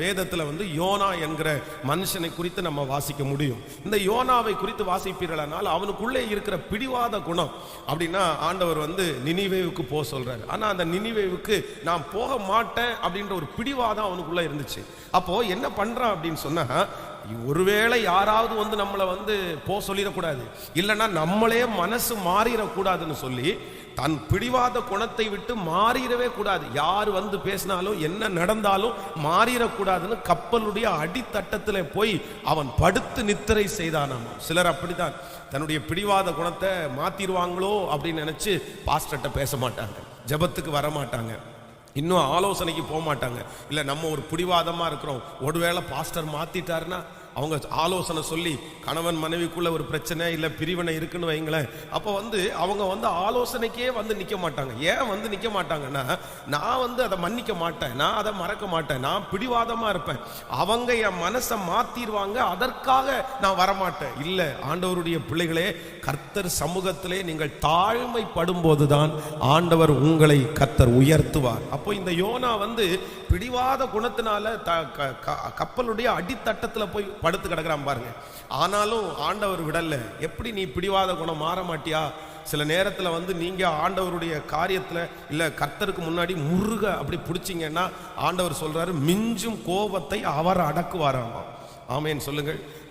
வேதத்துல யோனா என்கிற மனுஷனை குறித்து நம்ம வாசிக்க முடியும். இந்த யோனாவை குறித்து வாசிப்பீர்களானால் அவனுக்குள்ளே இருக்கிற பிடிவாத குணம் அப்படின்னா ஆண்டவர் நினிவேவுக்கு போக சொல்றாரு. ஆனா அந்த நினிவேவுக்கு நான் போக மாட்டேன் அப்படின்ற ஒரு பிடிவாதம் அவனுக்குள்ள இருந்துச்சு. அப்போ என்ன பண்றான் அப்படின்னு சொன்னா, ஒருவேளை யாராவது நம்மளை போக சொல்லிடக்கூடாது, இல்லைன்னா நம்மளே மனசு மாறிடக்கூடாதுன்னு சொல்லி தன் பிடிவாத குணத்தை விட்டு மாறிடவே கூடாது. யார் பேசினாலும் என்ன நடந்தாலும் மாறிடக்கூடாதுன்னு கப்பலுடைய அடித்தட்டத்தில் போய் அவன் படுத்து நித்திரை செய்தானாம். சிலர் அப்படித்தான் தன்னுடைய பிடிவாத குணத்தை மாத்திருவாங்களோ அப்படின்னு நினைச்சு பாஸ்டர்கிட்ட பேச மாட்டாங்க, ஜெபத்துக்கு வர மாட்டாங்க, இன்னும் ஆலோசனைக்கு போக மாட்டாங்க. இல்லை நம்ம ஒரு பிடிவாதமாக இருக்கிறோம், ஒருவேளை பாஸ்டர் மாற்றிட்டாருன்னா அவங்க ஆலோசனை சொல்லி கணவன் மனைவிக்குள்ள ஒரு பிரச்சனை இல்லை பிரிவினை இருக்குன்னு வைங்களேன், அப்போ அவங்க ஆலோசனைக்கே நிற்க மாட்டாங்க. ஏன் நிற்க மாட்டாங்கன்னா, நான் அதை மன்னிக்க மாட்டேன், நான் அதை மறக்க மாட்டேன், நான் பிடிவாதமாக இருப்பேன், அவங்க என் மனசை மாற்றிடுவாங்க, அதற்காக நான் வரமாட்டேன். இல்லை, ஆண்டவருடைய பிள்ளைகளே, கர்த்தர் சமூகத்திலே நீங்கள் தாழ்மைப்படும் போதுதான் ஆண்டவர் உங்களை கர்த்தர் உயர்த்துவார். அப்போ இந்த யோனா பிடிவாத குணத்தினால கப்பலுடைய அடித்தட்டத்தில் போய் படுத்து கிடக்கிறான் பாருங்க. ஆனாலும் ஆண்டவர் விடல. எப்படி நீ பிடிவாத குணம் மாற மாட்டியா? சில நேரத்தில் நீங்க ஆண்டவருடைய காரியத்தில் இல்லை கர்த்தருக்கு முன்னாடி முருக அப்படி பிடிச்சிங்கன்னா ஆண்டவர் சொல்றாரு, மிஞ்சும் கோபத்தை அவர் அடக்குவாராம். ஆமேன் சொல்லுங்கள்.